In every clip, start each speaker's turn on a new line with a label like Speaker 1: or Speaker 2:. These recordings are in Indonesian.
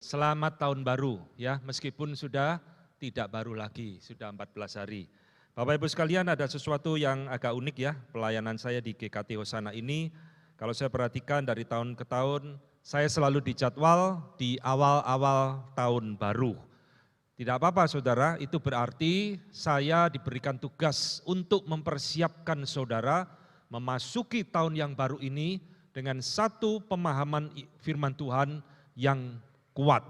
Speaker 1: Selamat tahun baru ya, meskipun sudah tidak baru lagi, sudah 14 hari. Bapak Ibu sekalian, ada sesuatu yang agak unik ya, pelayanan saya di GKT Hosana ini, kalau saya perhatikan dari tahun ke tahun, saya selalu dijadwal di awal-awal tahun baru. Tidak apa-apa saudara, itu berarti saya diberikan tugas untuk mempersiapkan saudara memasuki tahun yang baru ini dengan satu pemahaman firman Tuhan yang kuat.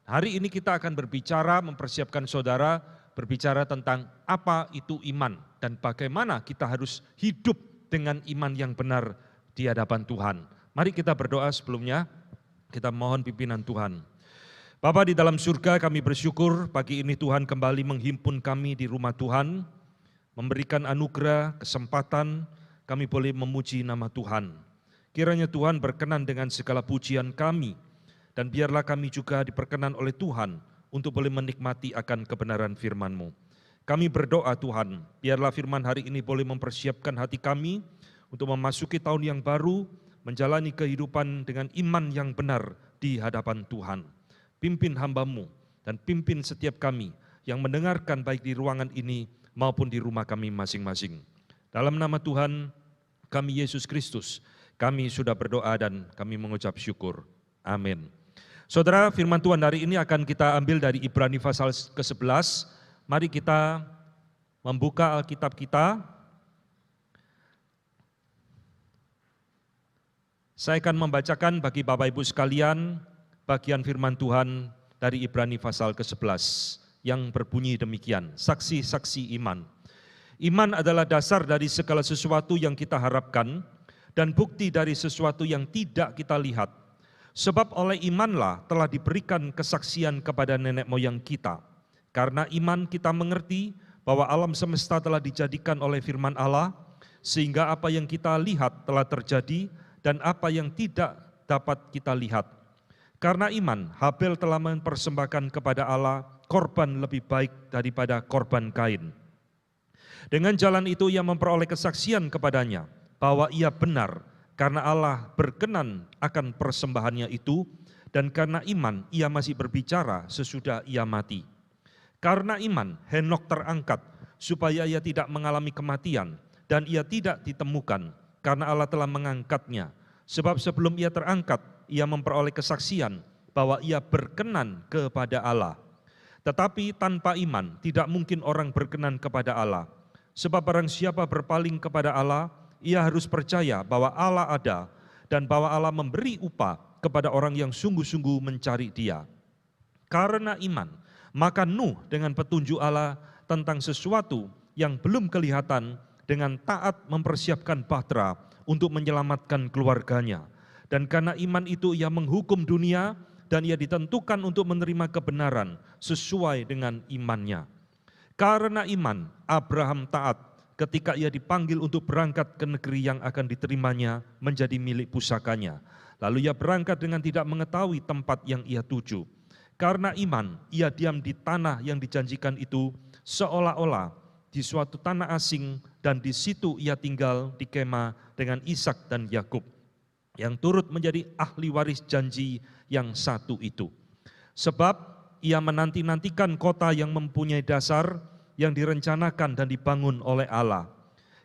Speaker 1: Hari ini kita akan berbicara, mempersiapkan saudara, berbicara tentang apa itu iman dan bagaimana kita harus hidup dengan iman yang benar di hadapan Tuhan. Mari kita berdoa sebelumnya, kita mohon pimpinan Tuhan. Bapa di dalam surga, kami bersyukur pagi ini Tuhan kembali menghimpun kami di rumah Tuhan, memberikan anugerah, kesempatan, kami boleh memuji nama Tuhan. Kiranya Tuhan berkenan dengan segala pujian kami, dan biarlah kami juga diperkenan oleh Tuhan untuk boleh menikmati akan kebenaran firman-Mu. Kami berdoa Tuhan, biarlah firman hari ini boleh mempersiapkan hati kami untuk memasuki tahun yang baru, menjalani kehidupan dengan iman yang benar di hadapan Tuhan. Pimpin hamba-Mu dan pimpin setiap kami yang mendengarkan baik di ruangan ini maupun di rumah kami masing-masing. Dalam nama Tuhan kami Yesus Kristus, kami sudah berdoa dan kami mengucap syukur. Amin. Saudara, firman Tuhan hari ini akan kita ambil dari Ibrani pasal ke-11. Mari kita membuka Alkitab kita. Saya akan membacakan bagi Bapak Ibu sekalian bagian firman Tuhan dari Ibrani pasal ke-11 yang berbunyi demikian, saksi-saksi iman. Iman adalah dasar dari segala sesuatu yang kita harapkan dan bukti dari sesuatu yang tidak kita lihat. Sebab oleh imanlah telah diberikan kesaksian kepada nenek moyang kita. Karena iman kita mengerti bahwa alam semesta telah dijadikan oleh firman Allah, sehingga apa yang kita lihat telah terjadi dan apa yang tidak dapat kita lihat. Karena iman, Habel telah mempersembahkan kepada Allah korban lebih baik daripada korban Kain. Dengan jalan itu ia memperoleh kesaksian kepadanya bahwa ia benar, karena Allah berkenan akan persembahannya itu, dan karena iman ia masih berbicara sesudah ia mati. Karena iman Henokh terangkat supaya ia tidak mengalami kematian, dan ia tidak ditemukan karena Allah telah mengangkatnya. Sebab sebelum ia terangkat, ia memperoleh kesaksian bahwa ia berkenan kepada Allah. Tetapi tanpa iman tidak mungkin orang berkenan kepada Allah. Sebab barang siapa berpaling kepada Allah, ia harus percaya bahwa Allah ada dan bahwa Allah memberi upah kepada orang yang sungguh-sungguh mencari Dia. Karena iman, maka Nuh dengan petunjuk Allah tentang sesuatu yang belum kelihatan dengan taat mempersiapkan bahtera untuk menyelamatkan keluarganya. Dan karena iman itu ia menghukum dunia dan ia ditentukan untuk menerima kebenaran sesuai dengan imannya. Karena iman, Abraham taat ketika ia dipanggil untuk berangkat ke negeri yang akan diterimanya menjadi milik pusakanya. Lalu ia berangkat dengan tidak mengetahui tempat yang ia tuju. Karena iman, ia diam di tanah yang dijanjikan itu seolah-olah di suatu tanah asing, dan di situ ia tinggal di kemah dengan Ishak dan Yakub, yang turut menjadi ahli waris janji yang satu itu. Sebab ia menanti-nantikan kota yang mempunyai dasar, yang direncanakan dan dibangun oleh Allah.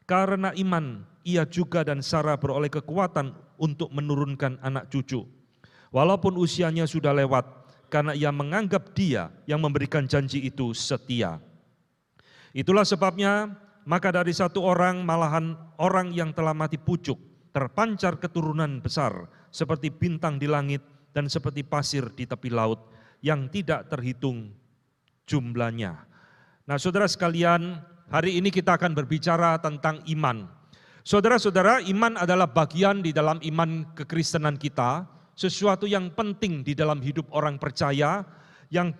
Speaker 1: Karena iman, ia juga dan Sarah beroleh kekuatan untuk menurunkan anak cucu. Walaupun usianya sudah lewat, karena ia menganggap Dia yang memberikan janji itu setia. Itulah sebabnya, maka dari satu orang, malahan orang yang telah mati pucuk, terpancar keturunan besar, seperti bintang di langit dan seperti pasir di tepi laut, yang tidak terhitung jumlahnya. Nah, saudara sekalian, hari ini kita akan berbicara tentang iman. Saudara-saudara, iman adalah bagian di dalam iman kekristenan kita, sesuatu yang penting di dalam hidup orang percaya yang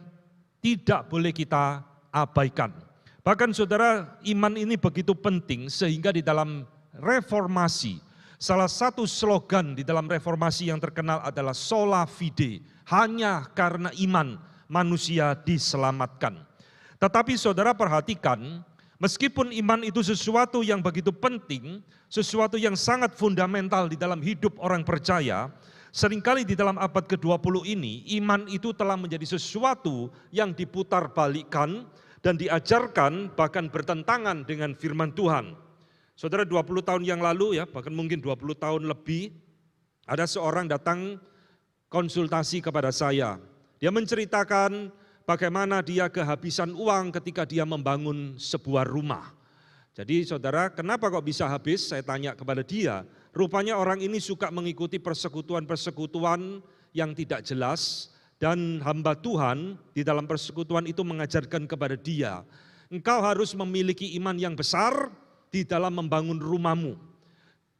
Speaker 1: tidak boleh kita abaikan. Bahkan saudara, iman ini begitu penting sehingga di dalam reformasi, salah satu slogan di dalam reformasi yang terkenal adalah sola fide, hanya karena iman manusia diselamatkan. Tetapi saudara perhatikan, meskipun iman itu sesuatu yang begitu penting, sesuatu yang sangat fundamental di dalam hidup orang percaya, Seringkali di dalam abad ke-20 ini, iman itu telah menjadi sesuatu yang diputarbalikkan dan diajarkan bahkan bertentangan dengan firman Tuhan. Saudara, 20 tahun yang lalu ya, bahkan mungkin 20 tahun lebih, ada seorang datang konsultasi kepada saya. Dia menceritakan bagaimana dia kehabisan uang ketika dia membangun sebuah rumah. Jadi saudara, kenapa kok bisa habis? Saya tanya kepada dia. Rupanya orang ini suka mengikuti persekutuan-persekutuan yang tidak jelas, dan hamba Tuhan di dalam persekutuan itu mengajarkan kepada dia, engkau harus memiliki iman yang besar di dalam membangun rumahmu.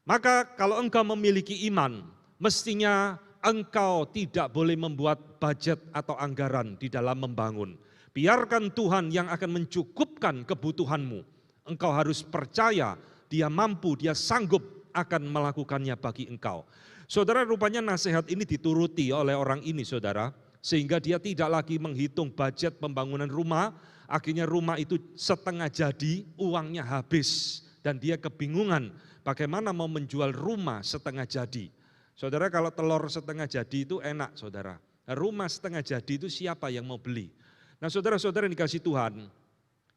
Speaker 1: Maka kalau engkau memiliki iman, mestinya engkau tidak boleh membuat budget atau anggaran di dalam membangun. Biarkan Tuhan yang akan mencukupkan kebutuhanmu. Engkau harus percaya dia mampu, dia sanggup akan melakukannya bagi engkau. Saudara, rupanya nasihat ini dituruti oleh orang ini, saudara, sehingga dia tidak lagi menghitung budget pembangunan rumah. Akhirnya rumah itu setengah jadi, uangnya habis, dan dia kebingungan bagaimana mau menjual rumah setengah jadi. Saudara, kalau telur setengah jadi itu enak, saudara. Rumah setengah jadi itu siapa yang mau beli? Nah, saudara-saudara yang dikasih Tuhan,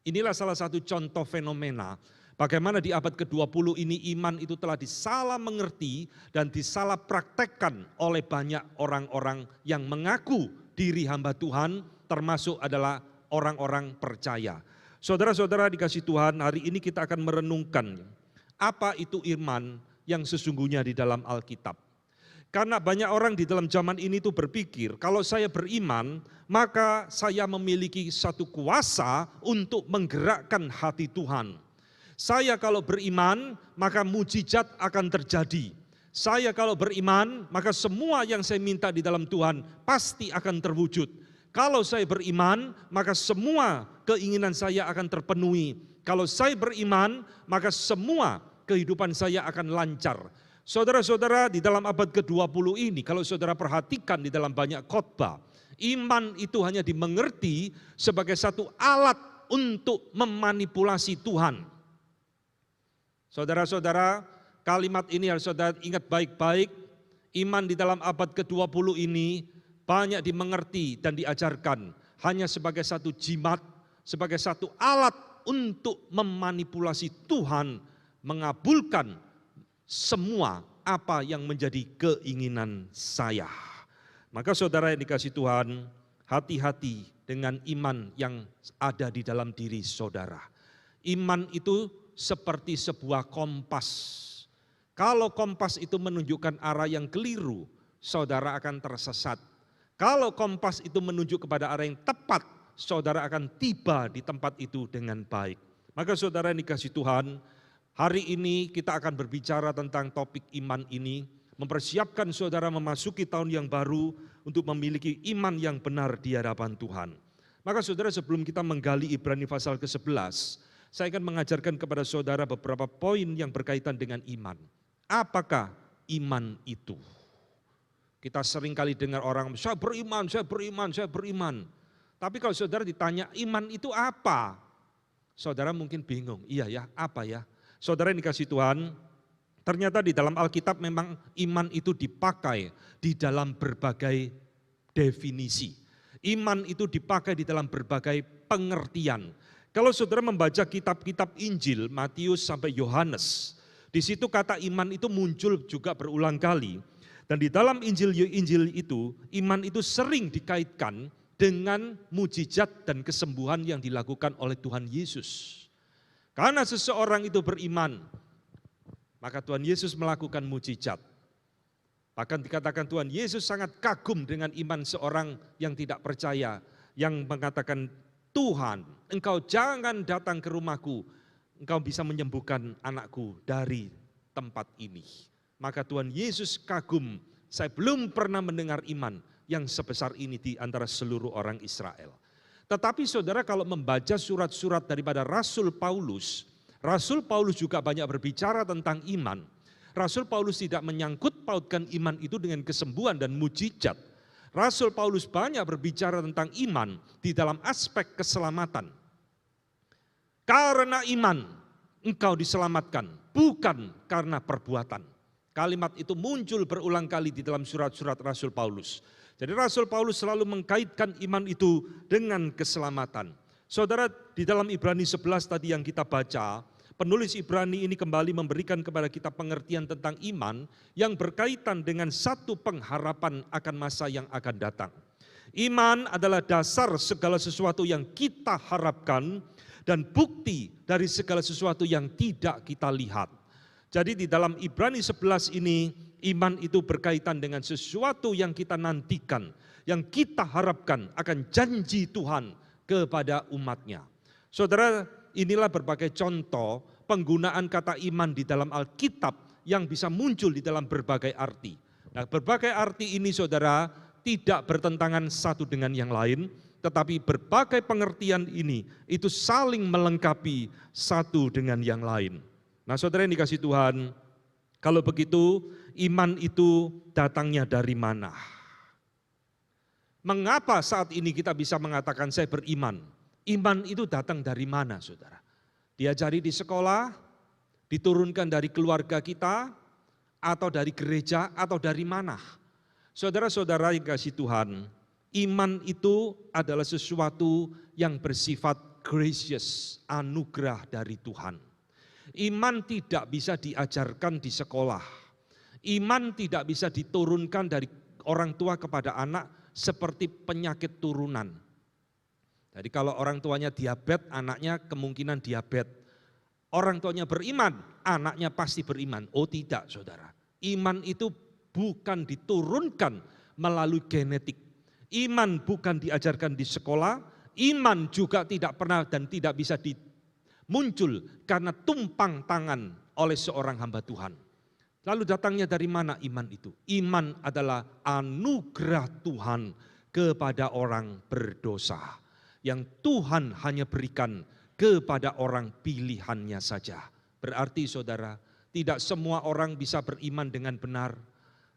Speaker 1: inilah salah satu contoh fenomena bagaimana di abad ke-20 ini iman itu telah disalah mengerti dan disalah praktekkan oleh banyak orang-orang yang mengaku diri hamba Tuhan, termasuk adalah orang-orang percaya. Saudara-saudara dikasih Tuhan, hari ini kita akan merenungkan apa itu iman yang sesungguhnya di dalam Alkitab. Karena banyak orang di dalam zaman ini tuh berpikir, kalau saya beriman, maka saya memiliki satu kuasa untuk menggerakkan hati Tuhan. Saya kalau beriman, maka mujizat akan terjadi. Saya kalau beriman, maka semua yang saya minta di dalam Tuhan pasti akan terwujud. Kalau saya beriman, maka semua keinginan saya akan terpenuhi. Kalau saya beriman, maka semua kehidupan saya akan lancar. Saudara-saudara, di dalam abad ke-20 ini, kalau saudara perhatikan di dalam banyak khotbah, iman itu hanya dimengerti sebagai satu alat untuk memanipulasi Tuhan. Saudara-saudara, kalimat ini harus saudara ingat baik-baik. Iman di dalam abad ke-20 ini banyak dimengerti dan diajarkan hanya sebagai satu jimat, sebagai satu alat untuk memanipulasi Tuhan, mengabulkan semua apa yang menjadi keinginan saya. Maka saudara yang dikasih Tuhan, hati-hati dengan iman yang ada di dalam diri saudara. Iman itu seperti sebuah kompas. Kalau kompas itu menunjukkan arah yang keliru, saudara akan tersesat. Kalau kompas itu menunjuk kepada arah yang tepat, saudara akan tiba di tempat itu dengan baik. Maka saudara yang dikasih Tuhan, hari ini kita akan berbicara tentang topik iman ini, mempersiapkan saudara memasuki tahun yang baru untuk memiliki iman yang benar di hadapan Tuhan. Maka saudara, sebelum kita menggali Ibrani pasal ke-11, saya akan mengajarkan kepada saudara beberapa poin yang berkaitan dengan iman. Apakah iman itu? Kita sering kali dengar orang, saya beriman, saya beriman, saya beriman. Tapi kalau saudara ditanya iman itu apa? Saudara mungkin bingung, iya ya, apa ya? Saudara yang dikasih Tuhan, ternyata di dalam Alkitab memang iman itu dipakai di dalam berbagai definisi. Iman itu dipakai di dalam berbagai pengertian. Kalau saudara membaca kitab-kitab Injil, Matius sampai Yohanes, di situ kata iman itu muncul juga berulang kali. Dan di dalam Injil itu, iman itu sering dikaitkan dengan mujizat dan kesembuhan yang dilakukan oleh Tuhan Yesus. Karena seseorang itu beriman, maka Tuhan Yesus melakukan mujizat. Bahkan dikatakan Tuhan Yesus sangat kagum dengan iman seorang yang tidak percaya, yang mengatakan, Tuhan, engkau jangan datang ke rumahku, engkau bisa menyembuhkan anakku dari tempat ini. Maka Tuhan Yesus kagum, saya belum pernah mendengar iman yang sebesar ini di antara seluruh orang Israel. Tetapi saudara, kalau membaca surat-surat daripada Rasul Paulus juga banyak berbicara tentang iman. Rasul Paulus tidak menyangkut pautkan iman itu dengan kesembuhan dan mujizat. Rasul Paulus banyak berbicara tentang iman di dalam aspek keselamatan. Karena iman engkau diselamatkan, bukan karena perbuatan. Kalimat itu muncul berulang kali di dalam surat-surat Rasul Paulus. Jadi Rasul Paulus selalu mengkaitkan iman itu dengan keselamatan. Saudara, di dalam Ibrani 11 tadi yang kita baca, penulis Ibrani ini kembali memberikan kepada kita pengertian tentang iman yang berkaitan dengan satu pengharapan akan masa yang akan datang. Iman adalah dasar segala sesuatu yang kita harapkan dan bukti dari segala sesuatu yang tidak kita lihat. Jadi di dalam Ibrani 11 ini, iman itu berkaitan dengan sesuatu yang kita nantikan, yang kita harapkan akan janji Tuhan kepada umatnya. Saudara, inilah berbagai contoh penggunaan kata iman di dalam Alkitab yang bisa muncul di dalam berbagai arti. Nah, berbagai arti ini saudara tidak bertentangan satu dengan yang lain, tetapi berbagai pengertian ini itu saling melengkapi satu dengan yang lain. Nah saudara yang dikasih Tuhan, kalau begitu iman itu datangnya dari mana? Mengapa saat ini kita bisa mengatakan saya beriman? Iman itu datang dari mana saudara? Diajari di sekolah, diturunkan dari keluarga kita, atau dari gereja, atau dari mana? Saudara-saudara yang dikasih Tuhan, iman itu adalah sesuatu yang bersifat gracious, anugerah dari Tuhan. Iman tidak bisa diajarkan di sekolah. Iman tidak bisa diturunkan dari orang tua kepada anak seperti penyakit turunan. Jadi kalau orang tuanya diabetes, anaknya kemungkinan diabetes. Orang tuanya beriman, anaknya pasti beriman. Oh tidak saudara, iman itu bukan diturunkan melalui genetik. Iman bukan diajarkan di sekolah, iman juga tidak pernah dan tidak bisa muncul karena tumpang tangan oleh seorang hamba Tuhan. Lalu datangnya dari mana iman itu? Iman adalah anugerah Tuhan kepada orang berdosa yang Tuhan hanya berikan kepada orang pilihannya saja. Berarti saudara, tidak semua orang bisa beriman dengan benar.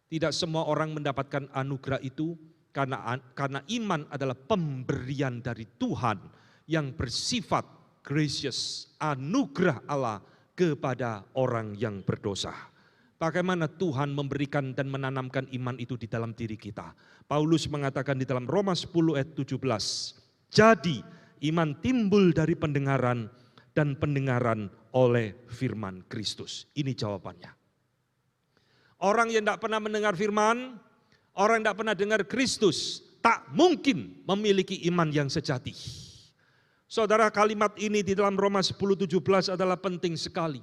Speaker 1: Tidak semua orang mendapatkan anugerah itu karena iman adalah pemberian dari Tuhan yang bersifat gracious, anugerah Allah kepada orang yang berdosa. Bagaimana Tuhan memberikan dan menanamkan iman itu di dalam diri kita. Paulus mengatakan di dalam Roma 10 ayat 17, jadi iman timbul dari pendengaran dan pendengaran oleh firman Kristus. Ini jawabannya. Orang yang tidak pernah mendengar firman, orang yang tidak pernah dengar Kristus, tak mungkin memiliki iman yang sejati. Saudara, kalimat ini di dalam Roma 10:17 adalah penting sekali.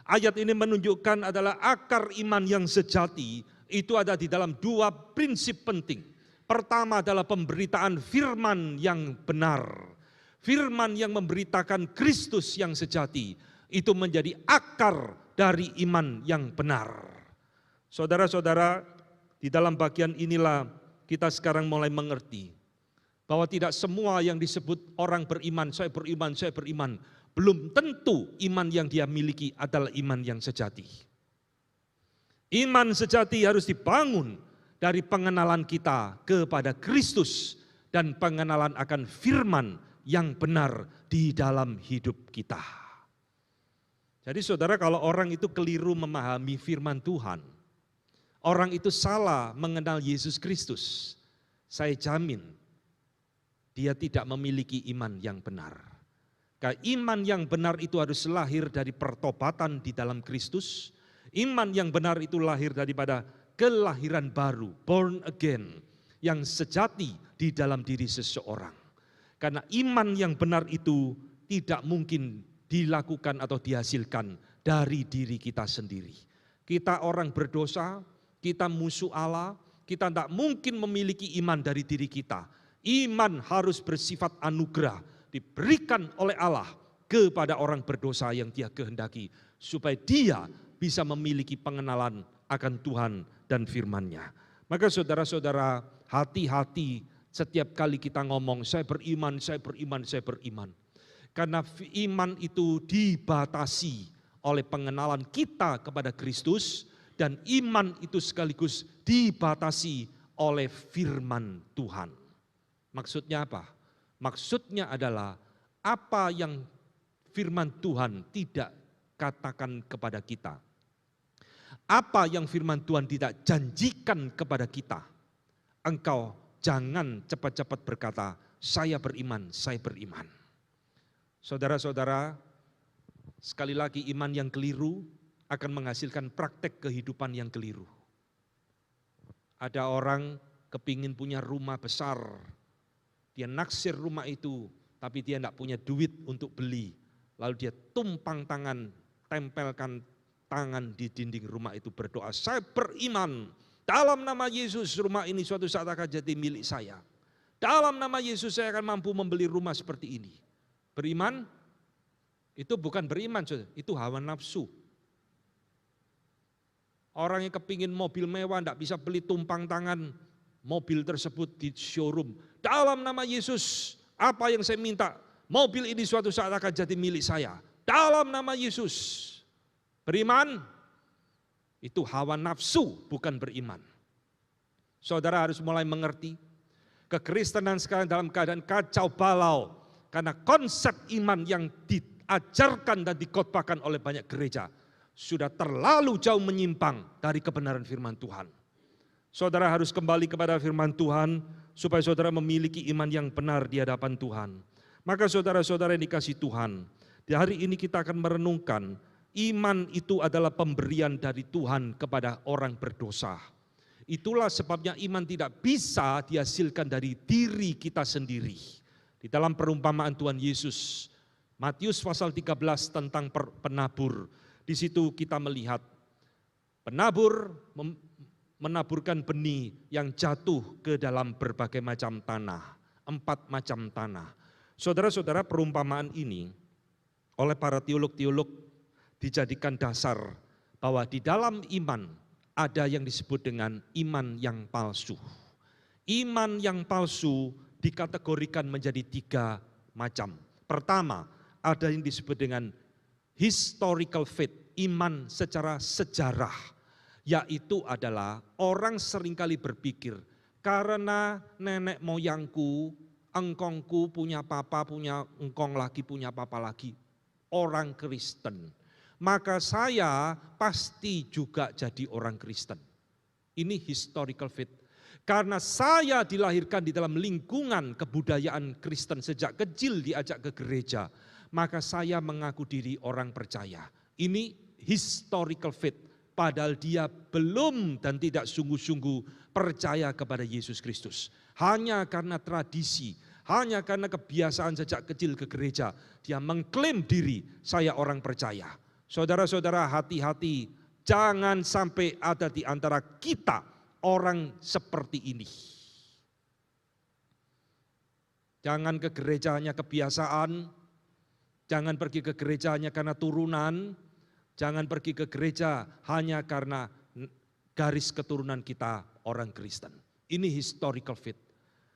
Speaker 1: Ayat ini menunjukkan adalah akar iman yang sejati itu ada di dalam dua prinsip penting. Pertama adalah pemberitaan firman yang benar. Firman yang memberitakan Kristus yang sejati itu menjadi akar dari iman yang benar. Saudara-saudara, di dalam bagian inilah kita sekarang mulai mengerti bahwa tidak semua yang disebut orang beriman, saya beriman, belum tentu iman yang dia miliki adalah iman yang sejati. Iman sejati harus dibangun dari pengenalan kita kepada Kristus dan pengenalan akan firman yang benar di dalam hidup kita. Jadi saudara, kalau orang itu keliru memahami firman Tuhan, orang itu salah mengenal Yesus Kristus, saya jamin dia tidak memiliki iman yang benar. Karena iman yang benar itu harus lahir dari pertobatan di dalam Kristus. Iman yang benar itu lahir daripada kelahiran baru, born again, yang sejati di dalam diri seseorang. Karena iman yang benar itu tidak mungkin dilakukan atau dihasilkan dari diri kita sendiri. Kita orang berdosa, kita musuh Allah, kita tidak mungkin memiliki iman dari diri kita. Iman harus bersifat anugerah, diberikan oleh Allah kepada orang berdosa yang dia kehendaki, supaya dia bisa memiliki pengenalan akan Tuhan dan firman-Nya. Maka saudara-saudara, hati-hati setiap kali kita ngomong, saya beriman, saya beriman, saya beriman. Karena iman itu dibatasi oleh pengenalan kita kepada Kristus, dan iman itu sekaligus dibatasi oleh firman Tuhan. Maksudnya apa? Maksudnya adalah apa yang firman Tuhan tidak katakan kepada kita. apa yang firman Tuhan tidak janjikan kepada kita, engkau jangan cepat-cepat berkata, saya beriman, saya beriman. Saudara-saudara, sekali lagi iman yang keliru akan menghasilkan praktek kehidupan yang keliru. Ada orang kepingin punya rumah besar, dia naksir rumah itu, tapi dia tidak punya duit untuk beli. Lalu dia tumpang tangan, tempelkan tangan di dinding rumah itu berdoa, saya beriman, dalam nama Yesus rumah ini suatu saat akan jadi milik saya. Dalam nama Yesus saya akan mampu membeli rumah seperti ini. Beriman? Itu bukan beriman, itu hawa nafsu. Orang yang kepingin mobil mewah tidak bisa beli, tumpang tangan mobil tersebut di showroom. Dalam nama Yesus, apa yang saya minta, mobil ini suatu saat akan jadi milik saya. Dalam nama Yesus. Beriman? Itu hawa nafsu, bukan beriman. Saudara harus mulai mengerti, kekristenan sekarang dalam keadaan kacau balau, karena konsep iman yang diajarkan dan dikhotbahkan oleh banyak gereja sudah terlalu jauh menyimpang dari kebenaran firman Tuhan. Saudara harus kembali kepada firman Tuhan supaya saudara memiliki iman yang benar di hadapan Tuhan. Maka saudara-saudara yang dikasihi Tuhan, di hari ini kita akan merenungkan iman itu adalah pemberian dari Tuhan kepada orang berdosa. Itulah sebabnya iman tidak bisa dihasilkan dari diri kita sendiri. Di dalam perumpamaan Tuhan Yesus, Matius pasal 13 tentang penabur, di situ kita melihat penabur menaburkan benih yang jatuh ke dalam berbagai macam tanah, 4 macam tanah. Saudara-saudara, perumpamaan ini oleh para teolog-teolog dijadikan dasar bahwa di dalam iman ada yang disebut dengan iman yang palsu. Iman yang palsu dikategorikan menjadi 3 macam. Pertama, ada yang disebut dengan historical faith, iman secara sejarah, yaitu adalah orang seringkali berpikir, karena nenek moyangku, engkongku punya papa, punya engkong lagi, punya papa lagi, orang Kristen, maka saya pasti juga jadi orang Kristen. Ini historical faith. Karena saya dilahirkan di dalam lingkungan kebudayaan Kristen sejak kecil diajak ke gereja, maka saya mengaku diri orang percaya. Ini historical faith, padahal dia belum dan tidak sungguh-sungguh percaya kepada Yesus Kristus. Hanya karena tradisi, hanya karena kebiasaan sejak kecil ke gereja, dia mengklaim diri, saya orang percaya. Saudara-saudara, hati-hati, jangan sampai ada di antara kita orang seperti ini. Jangan ke gereja hanya kebiasaan, jangan pergi ke gereja hanya karena turunan, jangan pergi ke gereja hanya karena garis keturunan kita orang Kristen. Ini historical faith.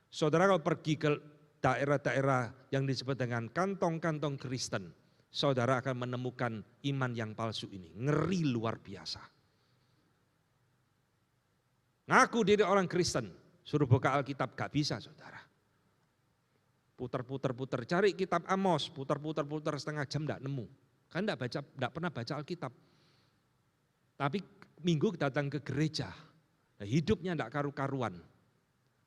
Speaker 1: Saudara kalau pergi ke daerah-daerah yang disebut dengan kantong-kantong Kristen, saudara akan menemukan iman yang palsu ini. Ngeri luar biasa. Ngaku diri orang Kristen, suruh buka Alkitab gak bisa saudara. Putar-putar, cari kitab Amos, putar-putar setengah jam gak nemu. Kan gak pernah baca Alkitab. Tapi minggu datang ke gereja, hidupnya gak karu-karuan.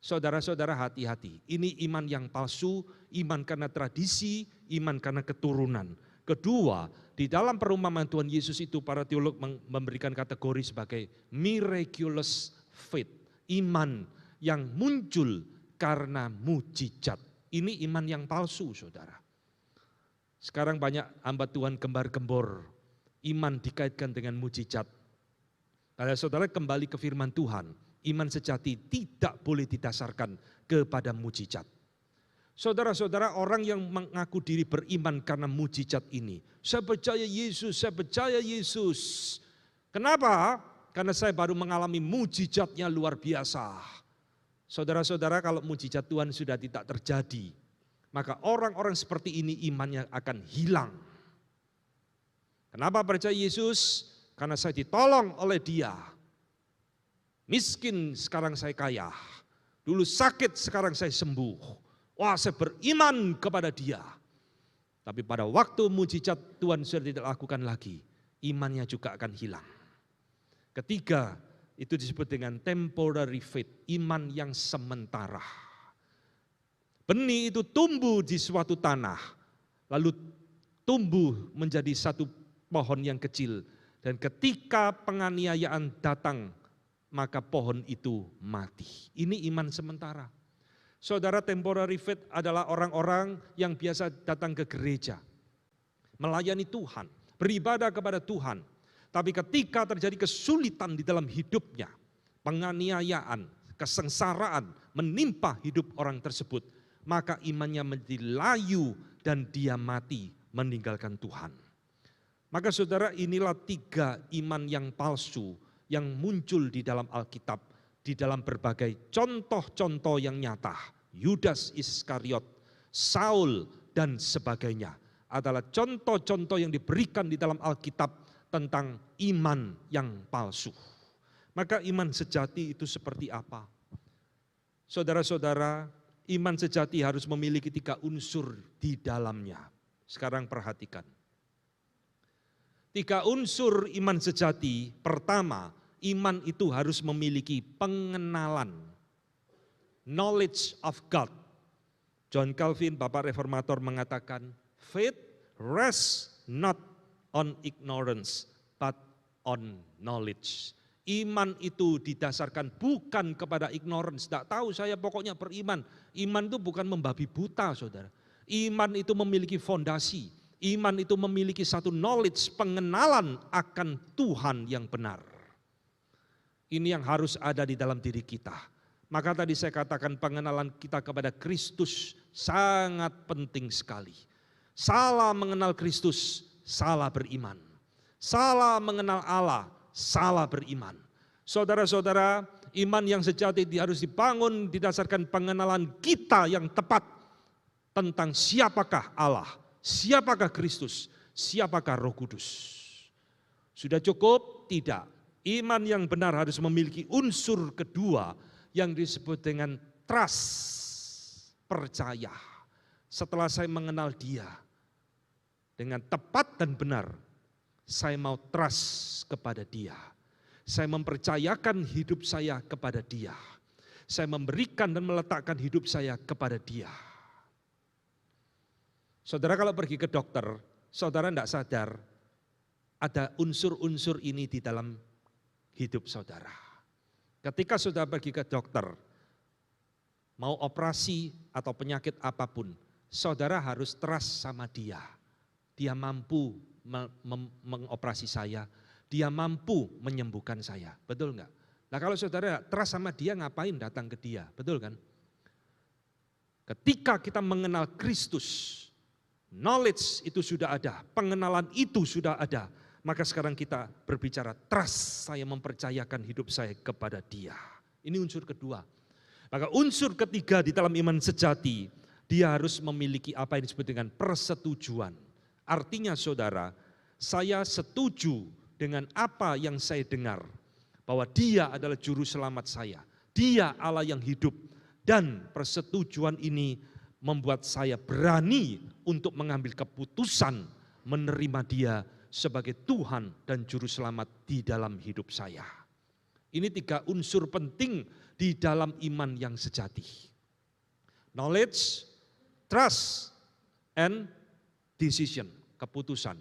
Speaker 1: Saudara-saudara hati-hati, ini iman yang palsu, iman karena tradisi, iman karena keturunan. Kedua, di dalam perumpamaan Tuhan Yesus itu para teolog memberikan kategori sebagai miraculous faith, iman yang muncul karena mujizat. Ini iman yang palsu, saudara. Sekarang banyak hamba Tuhan gembar-gembor, iman dikaitkan dengan mujizat. Kalau saudara kembali ke firman Tuhan, iman sejati tidak boleh didasarkan kepada mujizat. Saudara-saudara, orang yang mengaku diri beriman karena mujizat ini, saya percaya Yesus, saya percaya Yesus. Kenapa? Karena saya baru mengalami mujizatnya luar biasa. Saudara-saudara, kalau mujizat Tuhan sudah tidak terjadi, maka orang-orang seperti ini imannya akan hilang. Kenapa percaya Yesus? Karena saya ditolong oleh Dia. Miskin, sekarang saya kaya. Dulu sakit, sekarang saya sembuh. Wah, saya beriman kepada Dia. Tapi pada waktu mujizat Tuhan sudah tidak lakukan lagi, imannya juga akan hilang. Ketiga, itu disebut dengan temporary faith, iman yang sementara. Benih itu tumbuh di suatu tanah, lalu tumbuh menjadi satu pohon yang kecil. Dan ketika penganiayaan datang, maka pohon itu mati. Ini iman sementara. Saudara, temporary faith adalah orang-orang yang biasa datang ke gereja, melayani Tuhan, beribadah kepada Tuhan. Tapi ketika terjadi kesulitan di dalam hidupnya, penganiayaan, kesengsaraan menimpa hidup orang tersebut, maka imannya menjadi layu dan dia mati meninggalkan Tuhan. Maka saudara, inilah 3 iman yang palsu yang muncul di dalam Alkitab, di dalam berbagai contoh-contoh yang nyata. Yudas Iskariot, Saul, dan sebagainya adalah contoh-contoh yang diberikan di dalam Alkitab tentang iman yang palsu. Maka iman sejati itu seperti apa? Saudara-saudara, iman sejati harus memiliki 3 unsur di dalamnya. Sekarang perhatikan. 3 unsur iman sejati. Pertama, iman itu harus memiliki pengenalan. Knowledge of God. John Calvin, Bapak Reformator, mengatakan, faith rests not on ignorance, but on knowledge. Iman itu didasarkan bukan kepada ignorance, tidak tahu saya pokoknya beriman. Iman itu bukan membabi buta, saudara. Iman itu memiliki fondasi. Iman itu memiliki satu knowledge, pengenalan akan Tuhan yang benar. Ini yang harus ada di dalam diri kita. Maka tadi saya katakan pengenalan kita kepada Kristus sangat penting sekali. Salah mengenal Kristus, salah beriman. Salah mengenal Allah, salah beriman. Saudara-saudara, iman yang sejati harus dibangun didasarkan pengenalan kita yang tepat tentang siapakah Allah, siapakah Kristus, siapakah Roh Kudus. Sudah cukup? Tidak. Iman yang benar harus memiliki unsur kedua yang disebut dengan trust, percaya. Setelah saya mengenal Dia dengan tepat dan benar, saya mau trust kepada Dia. Saya mempercayakan hidup saya kepada Dia. Saya memberikan dan meletakkan hidup saya kepada Dia. Saudara kalau pergi ke dokter, saudara tidak sadar ada unsur-unsur ini di dalam hidup saudara. Ketika saudara pergi ke dokter, mau operasi atau penyakit apapun, saudara harus trust sama Dia. Dia mampu mengoperasi saya, Dia mampu menyembuhkan saya, betul enggak? Nah kalau saudara trust sama Dia, ngapain datang ke Dia, betul kan? Ketika kita mengenal Kristus, knowledge itu sudah ada, pengenalan itu sudah ada, maka sekarang kita berbicara trust, saya mempercayakan hidup saya kepada Dia. Ini unsur kedua. Maka unsur ketiga di dalam iman sejati, dia harus memiliki apa yang disebut dengan persetujuan. Artinya saudara, saya setuju dengan apa yang saya dengar, bahwa Dia adalah juru selamat saya, Dia Allah yang hidup, dan persetujuan ini membuat saya berani untuk mengambil keputusan menerima Dia sebagai Tuhan dan juru selamat di dalam hidup saya. Ini 3 unsur penting di dalam iman yang sejati. Knowledge, trust, and decision, keputusan.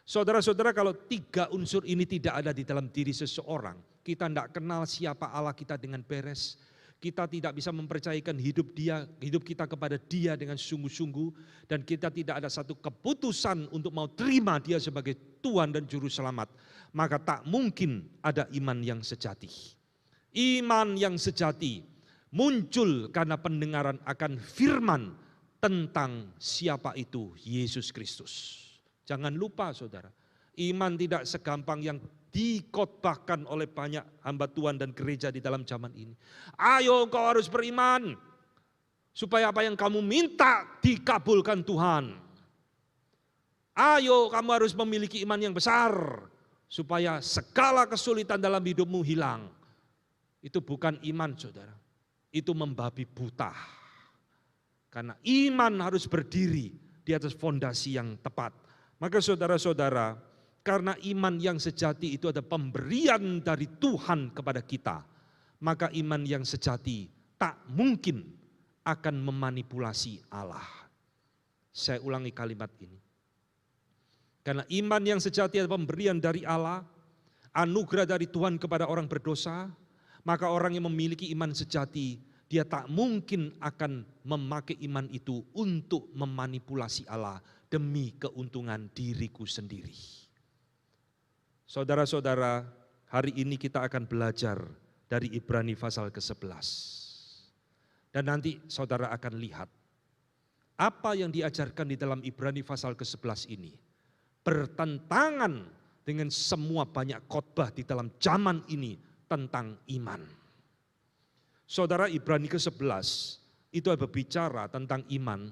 Speaker 1: Saudara-saudara, kalau 3 unsur ini tidak ada di dalam diri seseorang, kita tidak kenal siapa Allah kita dengan beres, kita tidak bisa mempercayakan hidup kita kepada Dia dengan sungguh-sungguh, dan kita tidak ada satu keputusan untuk mau terima Dia sebagai Tuhan dan Juru Selamat, maka tak mungkin ada iman yang sejati. Iman yang sejati muncul karena pendengaran akan firman tentang siapa itu Yesus Kristus. Jangan lupa saudara, iman tidak segampang yang dikotbahkan oleh banyak hamba Tuhan dan gereja di dalam zaman ini. Ayo kau harus beriman, supaya apa yang kamu minta dikabulkan Tuhan. Ayo kamu harus memiliki iman yang besar, supaya segala kesulitan dalam hidupmu hilang. Itu bukan iman saudara, itu membabi buta. Karena iman harus berdiri di atas fondasi yang tepat. Maka saudara-saudara, Karena iman yang sejati itu ada pemberian dari Tuhan kepada kita. Maka iman yang sejati tak mungkin akan memanipulasi Allah. Saya ulangi kalimat ini. Karena iman yang sejati adalah pemberian dari Allah, anugerah dari Tuhan kepada orang berdosa, maka orang yang memiliki iman sejati, dia tak mungkin akan memakai iman itu untuk memanipulasi Allah demi keuntungan diriku sendiri. Saudara-saudara, hari ini kita akan belajar dari Ibrani pasal ke-11. Dan nanti saudara akan lihat apa yang diajarkan di dalam Ibrani pasal ke-11 ini bertentangan dengan semua banyak khotbah di dalam zaman ini tentang iman. Saudara, Ibrani ke-11 itu berbicara tentang iman,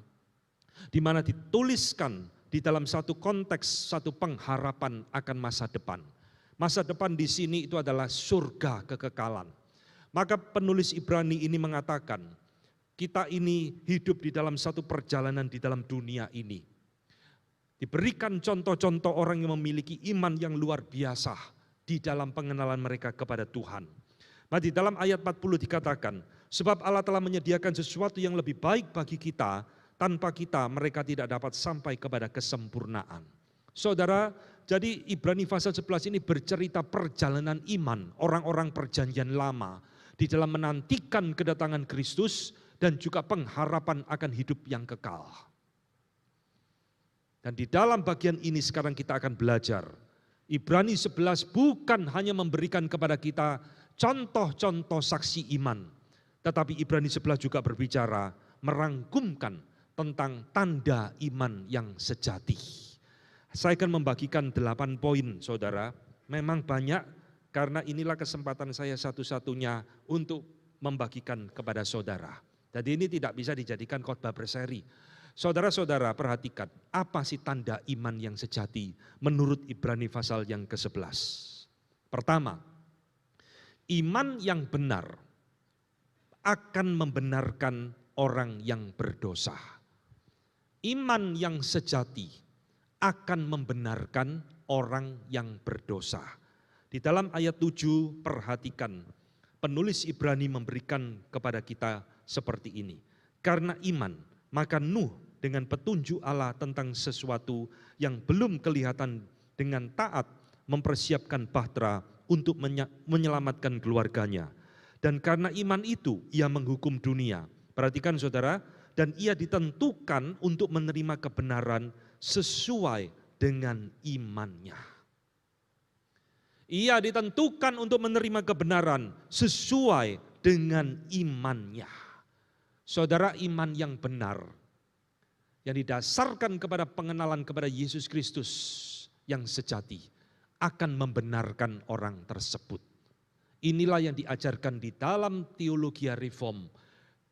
Speaker 1: di mana dituliskan di dalam satu konteks, satu pengharapan akan masa depan. Masa depan di sini itu adalah surga kekekalan. Maka penulis Ibrani ini mengatakan, kita ini hidup di dalam satu perjalanan di dalam dunia ini. Diberikan contoh-contoh orang yang memiliki iman yang luar biasa di dalam pengenalan mereka kepada Tuhan. Nah, di dalam ayat 40 dikatakan, sebab Allah telah menyediakan sesuatu yang lebih baik bagi kita, tanpa kita mereka tidak dapat sampai kepada kesempurnaan. Saudara, jadi Ibrani pasal 11 ini bercerita perjalanan iman orang-orang perjanjian lama di dalam menantikan kedatangan Kristus dan juga pengharapan akan hidup yang kekal. Dan di dalam bagian ini sekarang kita akan belajar. Ibrani 11 bukan hanya memberikan kepada kita contoh-contoh saksi iman. Tetapi Ibrani 11 juga berbicara, merangkumkan tentang tanda iman yang sejati. Saya akan membagikan 8 poin, saudara. Memang banyak, karena inilah kesempatan saya satu-satunya untuk membagikan kepada saudara. Jadi ini tidak bisa dijadikan khotbah berseri. Saudara-saudara, perhatikan, apa sih tanda iman yang sejati menurut Ibrani pasal yang ke-11? Pertama, iman yang benar akan membenarkan orang yang berdosa. Iman yang sejati akan membenarkan orang yang berdosa. Di dalam ayat 7, perhatikan, penulis Ibrani memberikan kepada kita seperti ini. Karena iman, maka Nuh dengan petunjuk Allah tentang sesuatu yang belum kelihatan dengan taat mempersiapkan bahtera untuk menyelamatkan keluarganya. Dan karena iman itu ia menghukum dunia. Perhatikan saudara, dan ia ditentukan untuk menerima kebenaran sesuai dengan imannya. Ia ditentukan untuk menerima kebenaran sesuai dengan imannya. Saudara, iman yang benar yang didasarkan kepada pengenalan kepada Yesus Kristus yang sejati akan membenarkan orang tersebut. Inilah yang diajarkan di dalam teologi reform,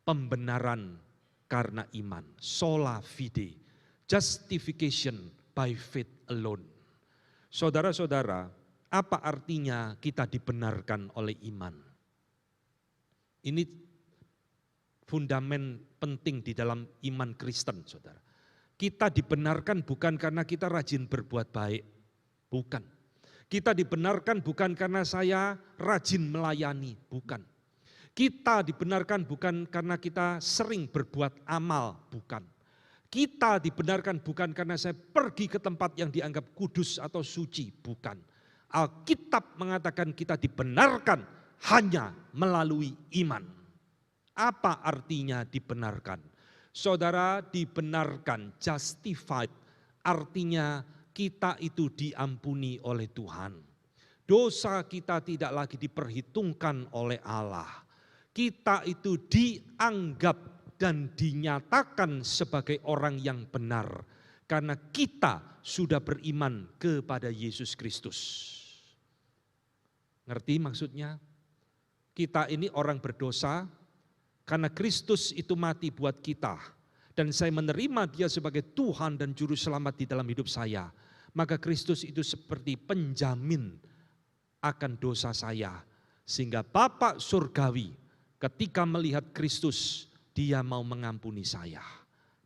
Speaker 1: pembenaran karena iman, sola fide, justification by faith alone. Saudara-saudara, apa artinya kita dibenarkan oleh iman? Ini fundamen penting di dalam iman Kristen, saudara. Kita dibenarkan bukan karena kita rajin berbuat baik, bukan. Kita dibenarkan bukan karena saya rajin melayani, bukan. Kita dibenarkan bukan karena kita sering berbuat amal, bukan. Kita dibenarkan bukan karena saya pergi ke tempat yang dianggap kudus atau suci, bukan. Alkitab mengatakan kita dibenarkan hanya melalui iman. Apa artinya dibenarkan? Saudara, dibenarkan, justified, artinya kita itu diampuni oleh Tuhan. Dosa kita tidak lagi diperhitungkan oleh Allah. Kita itu dianggap dan dinyatakan sebagai orang yang benar. Karena kita sudah beriman kepada Yesus Kristus. Ngerti maksudnya? Kita ini orang berdosa, karena Kristus itu mati buat kita, dan saya menerima Dia sebagai Tuhan dan Juru Selamat di dalam hidup saya, maka Kristus itu seperti penjamin akan dosa saya. Sehingga Bapa Surgawi ketika melihat Kristus, Dia mau mengampuni saya,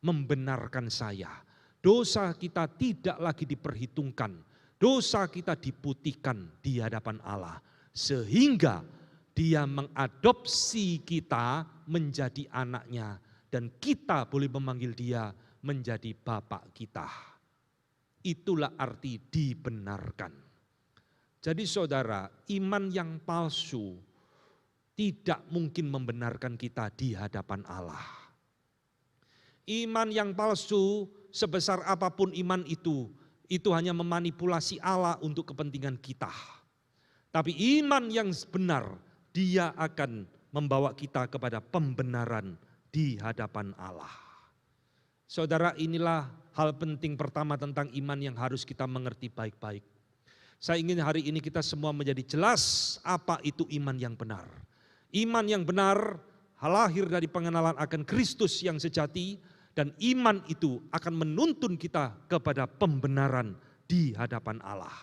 Speaker 1: membenarkan saya. Dosa kita tidak lagi diperhitungkan, dosa kita diputihkan di hadapan Allah. Sehingga Dia mengadopsi kita menjadi anaknya. Dan kita boleh memanggil Dia menjadi Bapa kita. Itulah arti dibenarkan. Jadi saudara, iman yang palsu tidak mungkin membenarkan kita di hadapan Allah. Iman yang palsu sebesar apapun iman itu hanya memanipulasi Allah untuk kepentingan kita. Tapi iman yang benar, Dia akan membawa kita kepada pembenaran di hadapan Allah. Saudara, inilah hal penting pertama tentang iman yang harus kita mengerti baik-baik. Saya ingin hari ini kita semua menjadi jelas apa itu iman yang benar. Iman yang benar lahir dari pengenalan akan Kristus yang sejati, dan iman itu akan menuntun kita kepada pembenaran di hadapan Allah.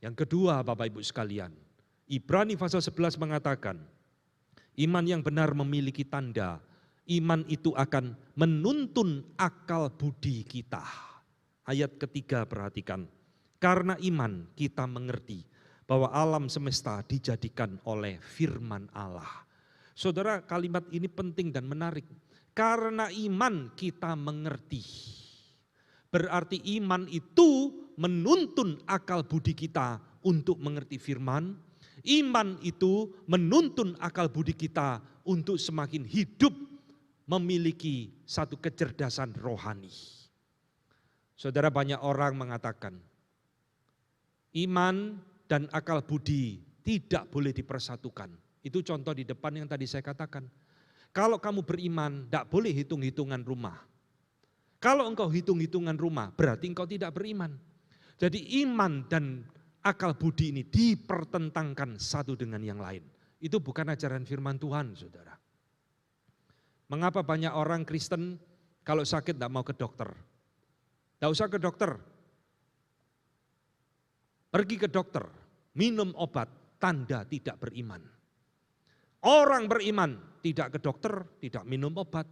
Speaker 1: Yang kedua, Bapak Ibu sekalian, Ibrani pasal 11 mengatakan, iman yang benar memiliki tanda. Iman itu akan menuntun akal budi kita. Ayat ketiga perhatikan. Karena iman kita mengerti bahwa alam semesta dijadikan oleh firman Allah. Saudara, kalimat ini penting dan menarik. Karena iman kita mengerti. Berarti iman itu menuntun akal budi kita untuk mengerti firman. Iman itu menuntun akal budi kita untuk semakin hidup memiliki satu kecerdasan rohani. Saudara, banyak orang mengatakan iman dan akal budi tidak boleh dipersatukan. Itu contoh di depan yang tadi saya katakan. Kalau kamu beriman, tidak boleh hitung-hitungan rumah. Kalau engkau hitung-hitungan rumah, berarti engkau tidak beriman. Jadi iman dan akal budi ini dipertentangkan satu dengan yang lain. Itu bukan ajaran firman Tuhan, saudara. Mengapa banyak orang Kristen kalau sakit tidak mau ke dokter? Tidak usah ke dokter. Pergi ke dokter, minum obat, tanda tidak beriman. Orang beriman tidak ke dokter, tidak minum obat,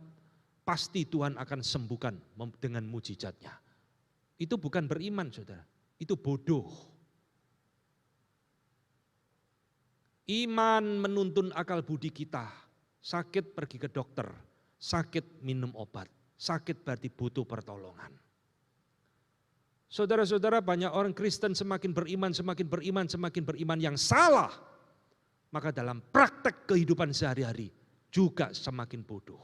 Speaker 1: pasti Tuhan akan sembuhkan dengan mujizatnya. Itu bukan beriman, saudara. Itu bodoh. Iman menuntun akal budi kita. Sakit pergi ke dokter, sakit minum obat, sakit berarti butuh pertolongan. Saudara-saudara, banyak orang Kristen semakin beriman yang salah. Maka dalam praktek kehidupan sehari-hari juga semakin bodoh.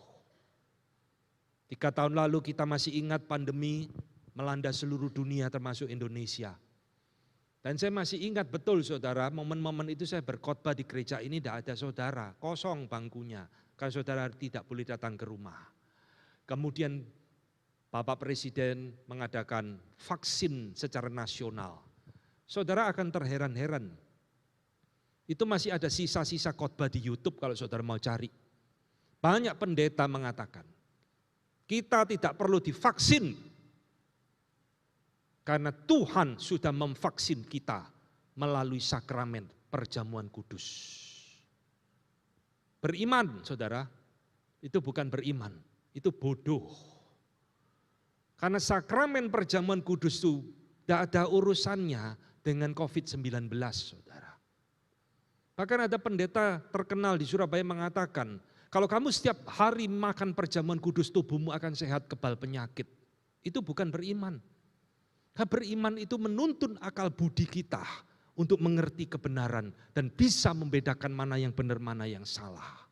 Speaker 1: 3 tahun lalu kita masih ingat pandemi melanda seluruh dunia termasuk Indonesia. Dan saya masih ingat betul saudara, momen-momen itu saya berkhotbah di gereja ini tidak ada saudara, kosong bangkunya. Karena saudara tidak boleh datang ke rumah. Kemudian Bapak Presiden mengadakan vaksin secara nasional. Saudara akan terheran-heran. Itu masih ada sisa-sisa khotbah di YouTube kalau saudara mau cari. Banyak pendeta mengatakan, kita tidak perlu divaksin. Karena Tuhan sudah memvaksin kita melalui sakramen perjamuan kudus. Beriman, saudara, itu bukan beriman, itu bodoh. Karena sakramen perjamuan kudus itu tidak ada urusannya dengan COVID-19, saudara. Bahkan ada pendeta terkenal di Surabaya mengatakan, kalau kamu setiap hari makan perjamuan kudus, tubuhmu akan sehat kebal penyakit. Itu bukan beriman. Beriman itu menuntun akal budi kita untuk mengerti kebenaran dan bisa membedakan mana yang benar, mana yang salah.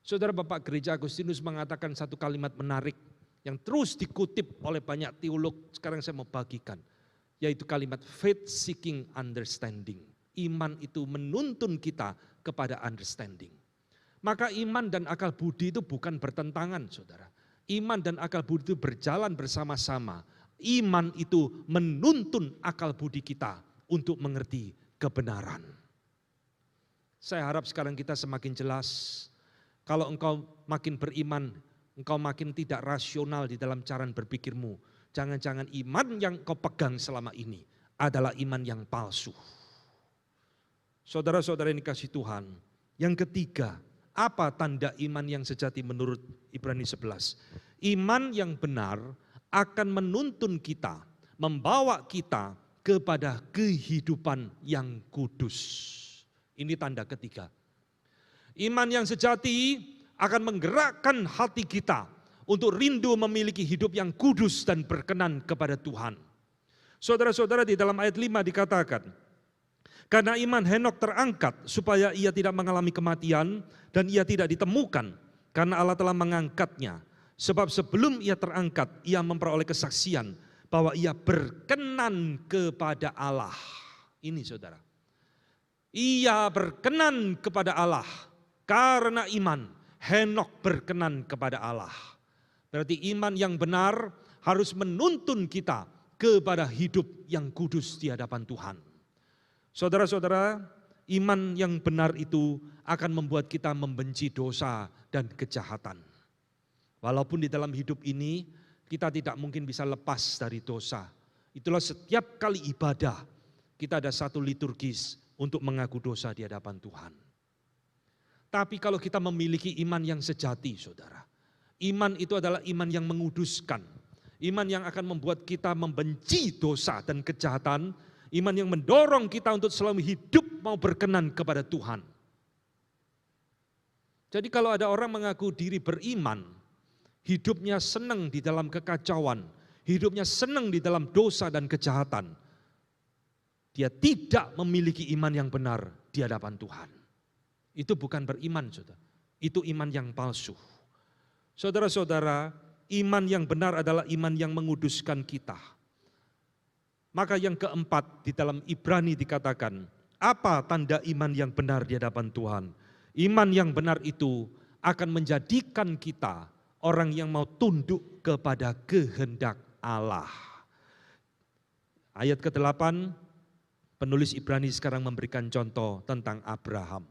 Speaker 1: Saudara, Bapak Gereja Agustinus mengatakan satu kalimat menarik yang terus dikutip oleh banyak teolog, sekarang saya mau bagikan. Yaitu kalimat faith seeking understanding. Iman itu menuntun kita kepada understanding. Maka iman dan akal budi itu bukan bertentangan, saudara. Iman dan akal budi itu berjalan bersama-sama. Iman itu menuntun akal budi kita untuk mengerti kebenaran. Saya harap sekarang kita semakin jelas. Kalau engkau makin beriman, engkau makin tidak rasional di dalam cara berpikirmu. Jangan-jangan iman yang kau pegang selama ini adalah iman yang palsu. Saudara-saudara yang dikasihi Tuhan, yang ketiga, apa tanda iman yang sejati menurut Ibrani 11? Iman yang benar akan menuntun kita membawa kita kepada kehidupan yang kudus. Ini tanda ketiga. Iman yang sejati akan menggerakkan hati kita untuk rindu memiliki hidup yang kudus dan berkenan kepada Tuhan. Saudara-saudara, di dalam ayat 5 dikatakan, karena iman Henokh terangkat supaya ia tidak mengalami kematian dan ia tidak ditemukan karena Allah telah mengangkatnya. Sebab sebelum ia terangkat, ia memperoleh kesaksian bahwa ia berkenan kepada Allah. Ini saudara. Ia berkenan kepada Allah karena iman. Henokh berkenan kepada Allah. Berarti iman yang benar harus menuntun kita kepada hidup yang kudus di hadapan Tuhan. Saudara-saudara, iman yang benar itu akan membuat kita membenci dosa dan kejahatan. Walaupun di dalam hidup ini kita tidak mungkin bisa lepas dari dosa. Itulah setiap kali ibadah kita ada satu liturgis untuk mengaku dosa di hadapan Tuhan. Tapi kalau kita memiliki iman yang sejati, saudara, iman itu adalah iman yang menguduskan. Iman yang akan membuat kita membenci dosa dan kejahatan. Iman yang mendorong kita untuk selalu hidup mau berkenan kepada Tuhan. Jadi kalau ada orang mengaku diri beriman, hidupnya senang di dalam kekacauan, hidupnya senang di dalam dosa dan kejahatan, dia tidak memiliki iman yang benar di hadapan Tuhan. Itu bukan beriman, saudara. Itu iman yang palsu. Saudara-saudara, iman yang benar adalah iman yang menguduskan kita. Maka yang keempat di dalam Ibrani dikatakan, apa tanda iman yang benar di hadapan Tuhan? Iman yang benar itu akan menjadikan kita orang yang mau tunduk kepada kehendak Allah. Ayat ke-8, penulis Ibrani sekarang memberikan contoh tentang Abraham.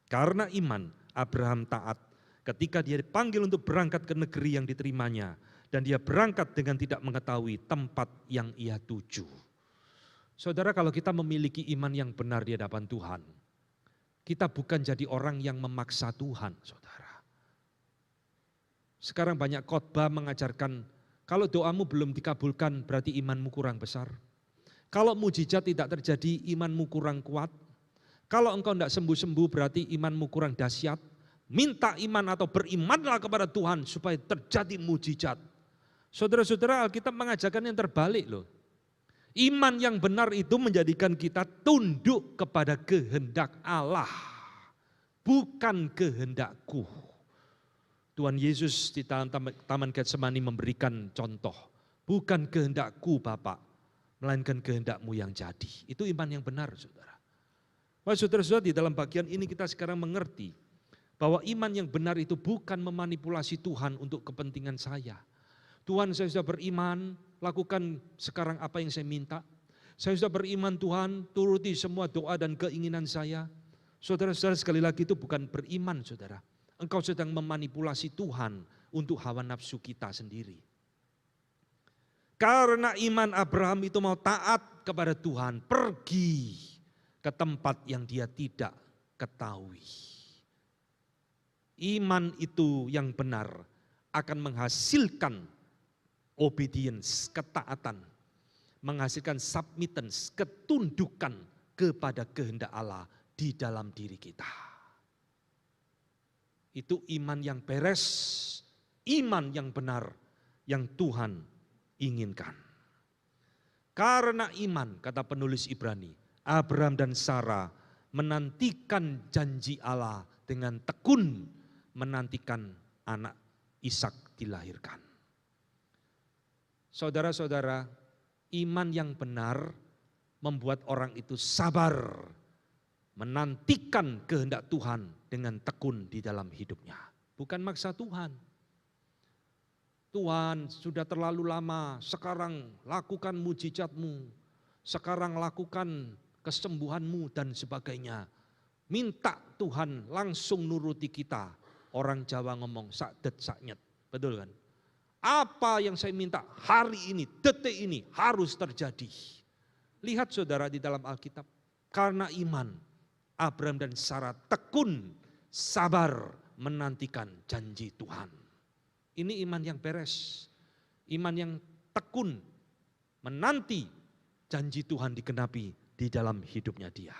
Speaker 1: Karena iman, Abraham taat ketika dia dipanggil untuk berangkat ke negeri yang diterimanya. Dan dia berangkat dengan tidak mengetahui tempat yang ia tuju. Saudara, kalau kita memiliki iman yang benar di hadapan Tuhan, kita bukan jadi orang yang memaksa Tuhan, saudara. Sekarang banyak khotbah mengajarkan, kalau doamu belum dikabulkan berarti imanmu kurang besar. Kalau mujizat tidak terjadi, imanmu kurang kuat. Kalau engkau tidak sembuh-sembuh berarti imanmu kurang dahsyat. Minta iman atau berimanlah kepada Tuhan supaya terjadi mujizat. Saudara-saudara, Alkitab mengajarkan yang terbalik loh. Iman yang benar itu menjadikan kita tunduk kepada kehendak Allah, bukan kehendakku. Tuhan Yesus di Taman Getsemani memberikan contoh, bukan kehendakku Bapak, melainkan kehendakmu yang jadi. Itu iman yang benar, saudara. Wah, saudara-saudara, di dalam bagian ini kita sekarang mengerti bahwa iman yang benar itu bukan memanipulasi Tuhan untuk kepentingan saya. Tuhan, saya sudah beriman, lakukan sekarang apa yang saya minta. Saya sudah beriman Tuhan, turuti semua doa dan keinginan saya. Saudara-saudara, sekali lagi itu bukan beriman, saudara. Engkau sedang memanipulasi Tuhan untuk hawa nafsu kita sendiri. Karena iman Abraham itu mau taat kepada Tuhan, pergi ke tempat yang dia tidak ketahui. Iman itu yang benar akan menghasilkan obedience, ketaatan, menghasilkan submittance, ketundukan kepada kehendak Allah di dalam diri kita. Itu iman yang beres, iman yang benar yang Tuhan inginkan. Karena iman, kata penulis Ibrani, Abraham dan Sarah menantikan janji Allah dengan tekun menantikan anak Ishak dilahirkan. Saudara-saudara, iman yang benar membuat orang itu sabar menantikan kehendak Tuhan dengan tekun di dalam hidupnya. Bukan maksa Tuhan. Tuhan, sudah terlalu lama, sekarang lakukan mujizatmu, sekarang lakukan kesembuhanmu dan sebagainya. Minta Tuhan langsung nuruti kita. Orang Jawa ngomong sakdet saknyet, betul kan? Apa yang saya minta hari ini, detik ini harus terjadi. Lihat saudara di dalam Alkitab, karena iman Abraham dan Sarah tekun, sabar menantikan janji Tuhan. Ini iman yang beres, iman yang tekun, menanti janji Tuhan digenapi di dalam hidupnya dia.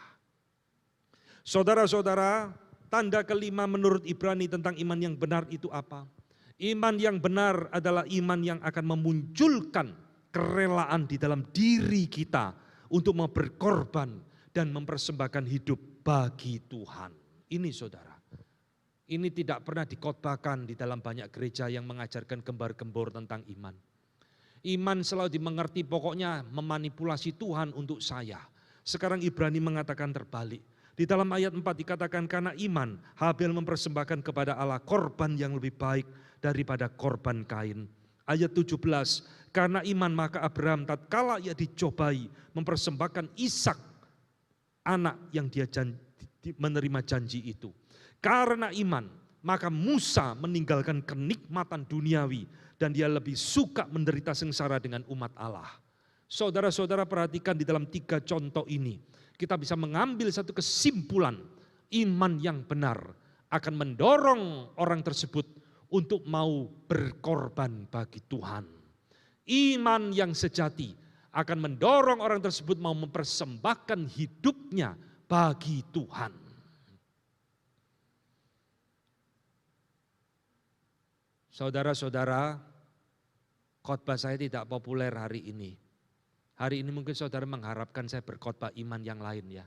Speaker 1: Saudara-saudara, tanda kelima menurut Ibrani tentang iman yang benar itu apa? Iman yang benar adalah iman yang akan memunculkan kerelaan di dalam diri kita untuk mau berkorban dan mempersembahkan hidup bagi Tuhan. Ini saudara, ini tidak pernah dikhotbahkan di dalam banyak gereja yang mengajarkan gembar-gembor tentang iman. Iman selalu dimengerti pokoknya memanipulasi Tuhan untuk saya. Sekarang Ibrani mengatakan terbalik. Di dalam ayat 4 dikatakan karena iman Habel mempersembahkan kepada Allah korban yang lebih baik daripada korban Kain. Ayat 17, karena iman maka Abraham tatkala ia dicobai mempersembahkan Ishak, anak yang dia menerima janji itu. Karena iman maka Musa meninggalkan kenikmatan duniawi dan dia lebih suka menderita sengsara dengan umat Allah. Saudara-saudara perhatikan di dalam 3 contoh ini, kita bisa mengambil satu kesimpulan, iman yang benar akan mendorong orang tersebut untuk mau berkorban bagi Tuhan. Iman yang sejati akan mendorong orang tersebut mau mempersembahkan hidupnya bagi Tuhan. Saudara-saudara, khotbah saya tidak populer hari ini. Hari ini mungkin saudara mengharapkan saya berkhotbah iman yang lain ya.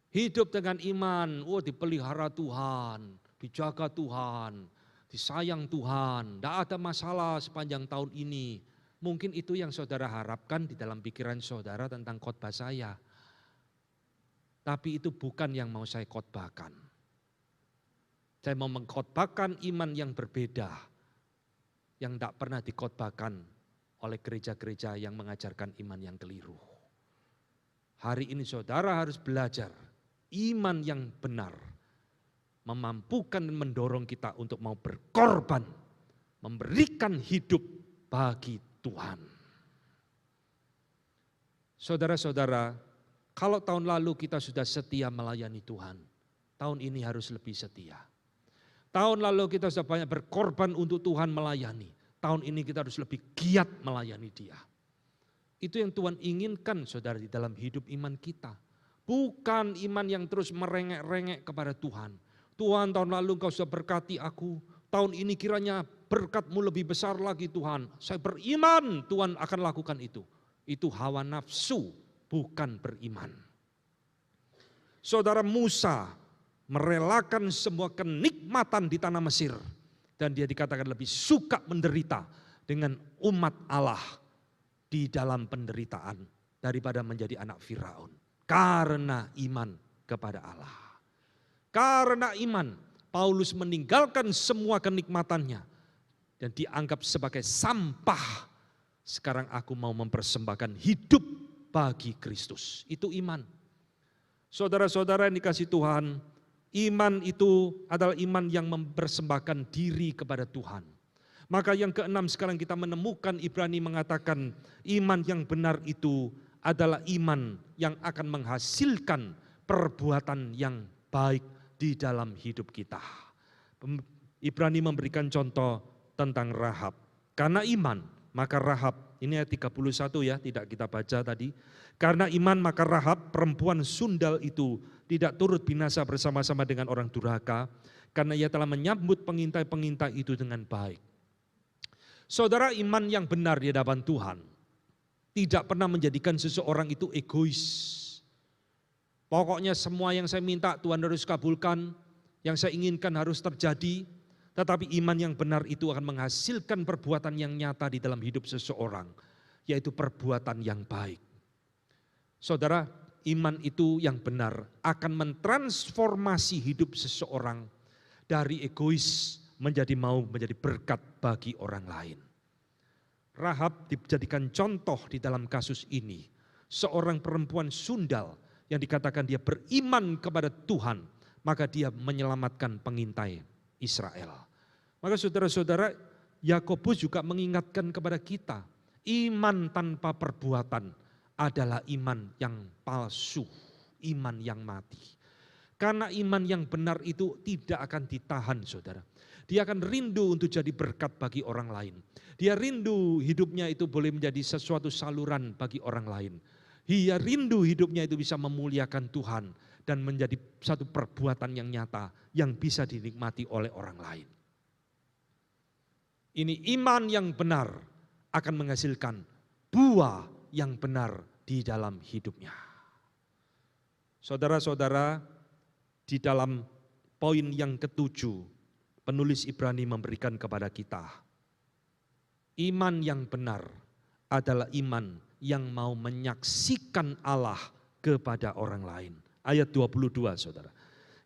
Speaker 1: Hidup dengan iman, dipelihara Tuhan, dijaga Tuhan, disayang Tuhan, tidak ada masalah sepanjang tahun ini. Mungkin itu yang saudara harapkan di dalam pikiran saudara tentang khotbah saya. Tapi itu bukan yang mau saya khotbahkan. Saya mau mengkhotbahkan iman yang berbeda, yang tidak pernah dikhotbahkan oleh gereja-gereja yang mengajarkan iman yang keliru. Hari ini saudara harus belajar iman yang benar, memampukan dan mendorong kita untuk mau berkorban, memberikan hidup bagi Tuhan. Saudara-saudara, kalau tahun lalu kita sudah setia melayani Tuhan, tahun ini harus lebih setia. Tahun lalu kita sudah banyak berkorban untuk Tuhan melayani. Tahun ini kita harus lebih giat melayani Dia. Itu yang Tuhan inginkan saudara di dalam hidup iman kita. Bukan iman yang terus merengek-rengek kepada Tuhan. Tuhan, tahun lalu Engkau sudah berkati aku. Tahun ini kiranya berkat-Mu lebih besar lagi Tuhan. Saya beriman Tuhan akan lakukan itu. Itu hawa nafsu, bukan beriman. Saudara Musa merelakan semua kenikmatan di tanah Mesir. Dan dia dikatakan lebih suka menderita dengan umat Allah di dalam penderitaan daripada menjadi anak Firaun. Karena iman kepada Allah. Karena iman, Paulus meninggalkan semua kenikmatannya dan dianggap sebagai sampah. Sekarang aku mau mempersembahkan hidup bagi Kristus. Itu iman. Saudara-saudara yang dikasihi Tuhan, iman itu adalah iman yang mempersembahkan diri kepada Tuhan. Maka yang keenam sekarang kita menemukan Ibrani mengatakan iman yang benar itu adalah iman yang akan menghasilkan perbuatan yang baik di dalam hidup kita. Ibrani memberikan contoh tentang Rahab. Karena iman maka Rahab, ini ayat 31 ya, tidak kita baca tadi. Karena iman maka Rahab perempuan sundal itu tidak turut binasa bersama-sama dengan orang durhaka, karena ia telah menyambut pengintai-pengintai itu dengan baik. Saudara, iman yang benar di hadapan Tuhan tidak pernah menjadikan seseorang itu egois. Pokoknya semua yang saya minta Tuhan harus kabulkan, yang saya inginkan harus terjadi. Tetapi iman yang benar itu akan menghasilkan perbuatan yang nyata di dalam hidup seseorang, yaitu perbuatan yang baik. Saudara, iman itu yang benar akan mentransformasi hidup seseorang dari egois menjadi berkat bagi orang lain. Rahab dijadikan contoh di dalam kasus ini. Seorang perempuan sundal yang dikatakan dia beriman kepada Tuhan, maka dia menyelamatkan pengintai Israel. Maka saudara-saudara, Yakobus juga mengingatkan kepada kita, iman tanpa perbuatan adalah iman yang palsu, iman yang mati. Karena iman yang benar itu tidak akan ditahan saudara. Dia akan rindu untuk jadi berkat bagi orang lain. Dia rindu hidupnya itu boleh menjadi sesuatu saluran bagi orang lain. Dia rindu hidupnya itu bisa memuliakan Tuhan dan menjadi satu perbuatan yang nyata yang bisa dinikmati oleh orang lain. Ini iman yang benar akan menghasilkan buah yang benar di dalam hidupnya. Saudara-saudara, di dalam poin yang ketujuh, penulis Ibrani memberikan kepada kita, iman yang benar adalah iman yang mau menyaksikan Allah kepada orang lain. Ayat 22, saudara.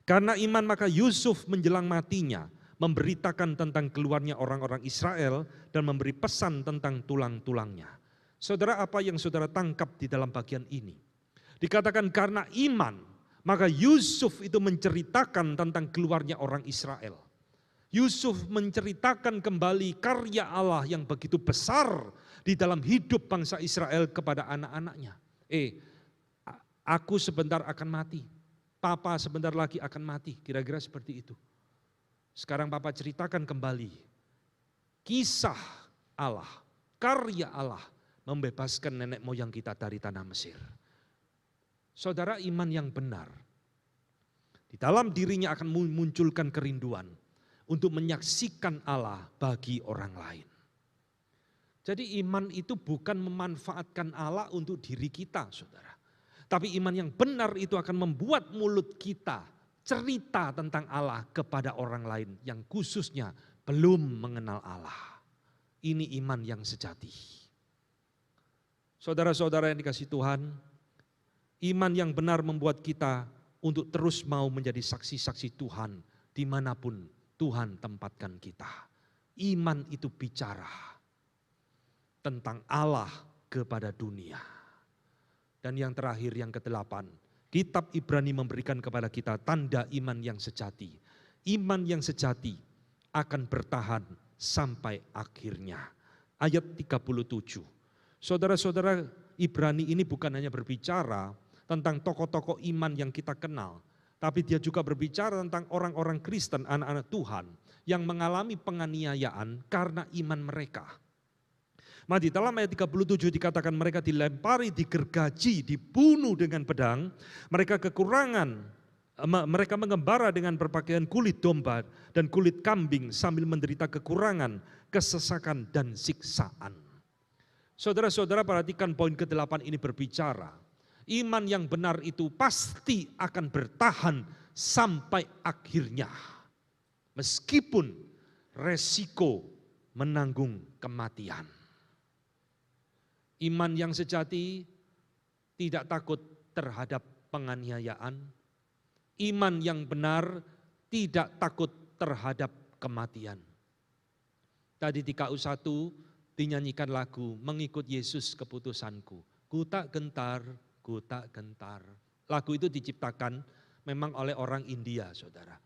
Speaker 1: Karena iman maka Yusuf menjelang matinya memberitakan tentang keluarnya orang-orang Israel dan memberi pesan tentang tulang-tulangnya. Saudara, apa yang saudara tangkap di dalam bagian ini? Dikatakan karena iman, maka Yusuf itu menceritakan tentang keluarnya orang Israel. Yusuf menceritakan kembali karya Allah yang begitu besar di dalam hidup bangsa Israel kepada anak-anaknya. Aku sebentar akan mati, papa sebentar lagi akan mati, kira-kira seperti itu. Sekarang papa ceritakan kembali kisah Allah, karya Allah membebaskan nenek moyang kita dari tanah Mesir. Saudara, iman yang benar di dalam dirinya akan memunculkan kerinduan untuk menyaksikan Allah bagi orang lain. Jadi iman itu bukan memanfaatkan Allah untuk diri kita, saudara. Tapi iman yang benar itu akan membuat mulut kita cerita tentang Allah kepada orang lain yang khususnya belum mengenal Allah. Ini iman yang sejati. Saudara-saudara yang dikasihi Tuhan, iman yang benar membuat kita untuk terus mau menjadi saksi-saksi Tuhan dimanapun Tuhan tempatkan kita. Iman itu bicara tentang Allah kepada dunia. Dan yang terakhir, yang ke-8, kitab Ibrani memberikan kepada kita tanda iman yang sejati. Iman yang sejati akan bertahan sampai akhirnya. Ayat 37. Saudara-saudara, Ibrani ini bukan hanya berbicara tentang tokoh-tokoh iman yang kita kenal, tapi dia juga berbicara tentang orang-orang Kristen, anak-anak Tuhan yang mengalami penganiayaan karena iman mereka. Nah, di dalam ayat 37 dikatakan mereka dilempari, digergaji, dibunuh dengan pedang, mereka kekurangan, mereka mengembara dengan berpakaian kulit domba dan kulit kambing sambil menderita kekurangan, kesesakan dan siksaan. Saudara-saudara, perhatikan poin ke-8 ini berbicara, iman yang benar itu pasti akan bertahan sampai akhirnya. Meskipun resiko menanggung kematian. Iman yang sejati tidak takut terhadap penganiayaan. Iman yang benar tidak takut terhadap kematian. Tadi di KU1 dinyanyikan lagu Mengikut Yesus Keputusanku. Ku tak gentar, ku tak gentar. Lagu itu diciptakan memang oleh orang India, saudara,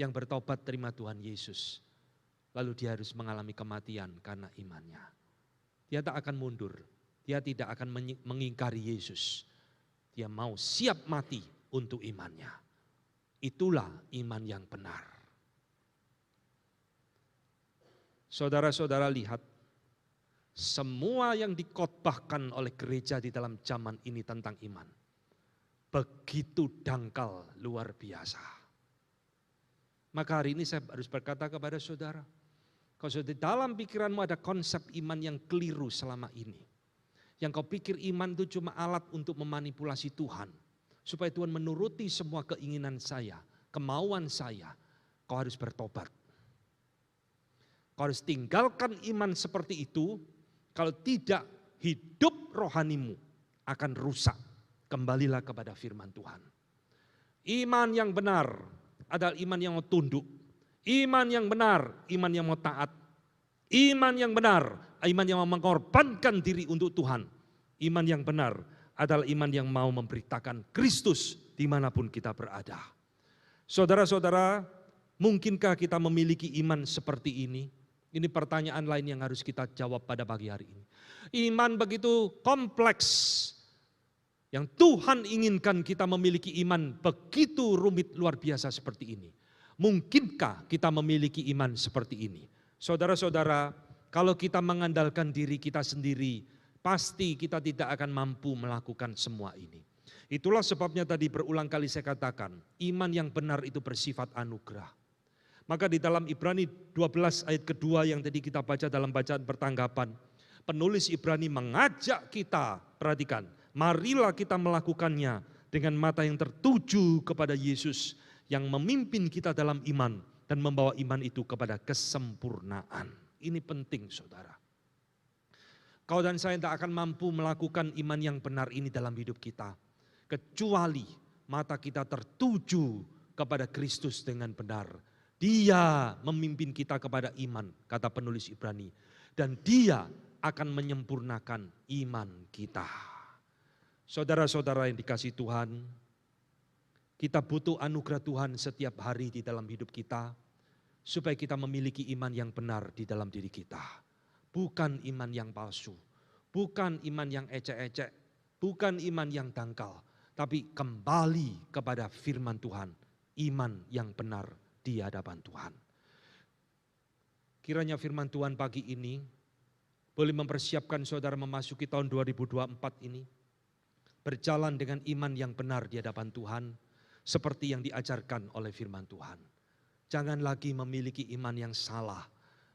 Speaker 1: yang bertobat terima Tuhan Yesus. Lalu dia harus mengalami kematian karena imannya. Dia tak akan mundur. Dia tidak akan mengingkari Yesus. Dia mau siap mati untuk imannya. Itulah iman yang benar. Saudara-saudara, lihat, semua yang dikhotbahkan oleh gereja di dalam zaman ini tentang iman begitu dangkal, luar biasa. Maka hari ini saya harus berkata kepada saudara, kalau di dalam pikiranmu ada konsep iman yang keliru selama ini, yang kau pikir iman itu cuma alat untuk memanipulasi Tuhan, supaya Tuhan menuruti semua keinginan saya, kemauan saya, kau harus bertobat. Kau harus tinggalkan iman seperti itu, kalau tidak hidup rohanimu akan rusak. Kembalilah kepada firman Tuhan. Iman yang benar adalah iman yang mau tunduk. Iman yang benar, iman yang mau taat. Iman yang benar, iman yang mau mengorbankan diri untuk Tuhan. Iman yang benar adalah iman yang mau memberitakan Kristus dimanapun kita berada. Saudara-saudara, mungkinkah kita memiliki iman seperti ini? Ini pertanyaan lain yang harus kita jawab pada pagi hari ini. Iman begitu kompleks, yang Tuhan inginkan kita memiliki iman begitu rumit luar biasa seperti ini. Mungkinkah kita memiliki iman seperti ini? Saudara-saudara, kalau kita mengandalkan diri kita sendiri, pasti kita tidak akan mampu melakukan semua ini. Itulah sebabnya tadi berulang kali saya katakan, iman yang benar itu bersifat anugerah. Maka di dalam Ibrani 12 ayat kedua yang tadi kita baca dalam bacaan pertanggapan, penulis Ibrani mengajak kita, perhatikan, marilah kita melakukannya dengan mata yang tertuju kepada Yesus yang memimpin kita dalam iman dan membawa iman itu kepada kesempurnaan. Ini penting saudara. Kau dan saya tidak akan mampu melakukan iman yang benar ini dalam hidup kita, kecuali mata kita tertuju kepada Kristus dengan benar. Dia memimpin kita kepada iman, kata penulis Ibrani. Dan dia akan menyempurnakan iman kita. Saudara-saudara yang dikasihi Tuhan, kita butuh anugerah Tuhan setiap hari di dalam hidup kita, supaya kita memiliki iman yang benar di dalam diri kita. Bukan iman yang palsu, bukan iman yang ecek-ecek, bukan iman yang dangkal, tapi kembali kepada firman Tuhan, iman yang benar di hadapan Tuhan. Kiranya firman Tuhan pagi ini boleh mempersiapkan saudara memasuki tahun 2024 ini, berjalan dengan iman yang benar di hadapan Tuhan, seperti yang diajarkan oleh firman Tuhan. Jangan lagi memiliki iman yang salah.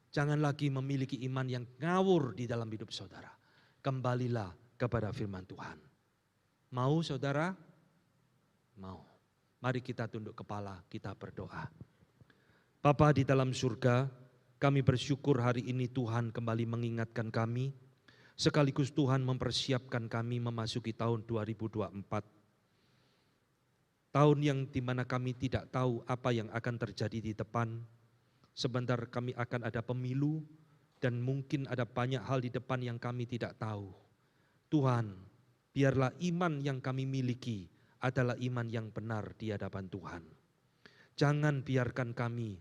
Speaker 1: Jangan lagi memiliki iman yang ngawur di dalam hidup saudara. Kembalilah kepada firman Tuhan. Mau saudara? Mau. Mari kita tunduk kepala, kita berdoa. Bapa di dalam surga, kami bersyukur hari ini Tuhan kembali mengingatkan kami, sekaligus Tuhan mempersiapkan kami memasuki tahun 2024. Tahun yang dimana kami tidak tahu apa yang akan terjadi di depan. Sebentar kami akan ada pemilu dan mungkin ada banyak hal di depan yang kami tidak tahu. Tuhan, biarlah iman yang kami miliki adalah iman yang benar di hadapan Tuhan. Jangan biarkan kami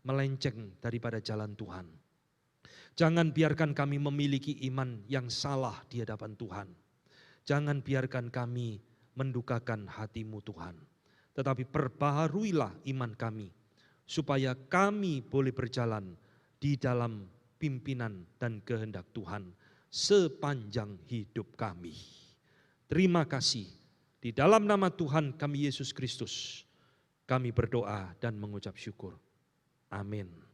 Speaker 1: melenceng daripada jalan Tuhan. Jangan biarkan kami memiliki iman yang salah di hadapan Tuhan. Jangan biarkan kami mendukakan hati-Mu Tuhan. Tetapi perbaharuilah iman kami, supaya kami boleh berjalan di dalam pimpinan dan kehendak Tuhan sepanjang hidup kami. Terima kasih. Di dalam nama Tuhan kami Yesus Kristus, kami berdoa dan mengucap syukur. Amin.